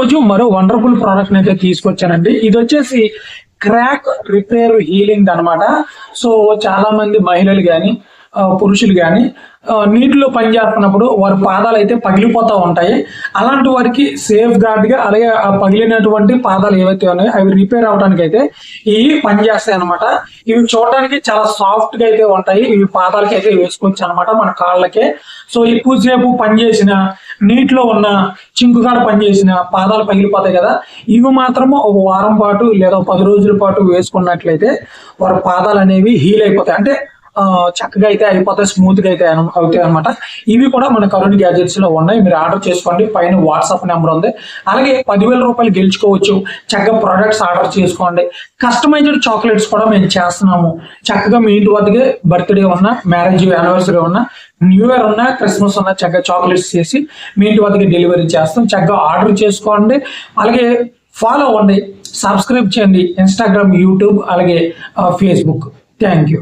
రోజు మరో wonderful product అయితే తీసుకొచ్చానండి. ఇది వచ్చేసి క్రాక్ రిపేర్ హీలింగ్ అన్నమాట. సో చాలా మంది మహిళలు కానీ పురుషులు కానీ నీటిలో పనిచేస్తున్నప్పుడు వారి పాదాలు అయితే పగిలిపోతూ ఉంటాయి. అలాంటి వారికి సేఫ్ గార్డ్గా అలాగే ఆ పగిలినటువంటి పాదాలు ఏవైతే ఉన్నాయో అవి రిపేర్ అవడానికి అయితే ఇవి పనిచేస్తాయి అనమాట. ఇవి చూడడానికి చాలా సాఫ్ట్ గా అయితే ఉంటాయి. ఇవి పాదాలకి అయితే వేసుకోవచ్చు అనమాట, మన కాళ్ళకే. సో ఎక్కువసేపు పనిచేసిన నీటిలో ఉన్న చింకుగాడ పనిచేసిన పాదాలు పగిలిపోతాయి కదా, ఇవి మాత్రము ఒక వారం పాటు లేదా 10 రోజుల పాటు వేసుకున్నట్లయితే వారి పాదాలు అనేవి హీల్ అయిపోతాయి. అంటే చక్కగా అయితే అయిపోతాయి, స్మూత్ గా అయితే అవుతాయి అనమాట. ఇవి కూడా మన కరుణ్ గ్యాజెట్స్ లో ఉన్నాయి. మీరు ఆర్డర్ చేసుకోండి, పైన వాట్సాప్ నెంబర్ ఉంది. అలాగే 10,000 రూపాయలు గెలుచుకోవచ్చు. చక్కగా ప్రొడక్ట్స్ ఆర్డర్ చేసుకోండి. కస్టమైజ్డ్ చాక్లెట్స్ కూడా మేము చేస్తున్నాము. చక్కగా మీ ఇంటి వద్దకే బర్త్డే ఉన్న, మ్యారేజ్ యానివర్సరీ ఉన్న, న్యూ ఇయర్ ఉన్న, క్రిస్మస్ ఉన్న చక్కగా చాక్లెట్స్ చేసి మీ ఇంటి వద్దకి డెలివరీ చేస్తాం. చక్కగా ఆర్డర్ చేసుకోండి. అలాగే ఫాలో అవ్వండి, సబ్స్క్రైబ్ చేయండి ఇన్స్టాగ్రామ్, యూట్యూబ్ అలాగే ఫేస్బుక్. Thank you.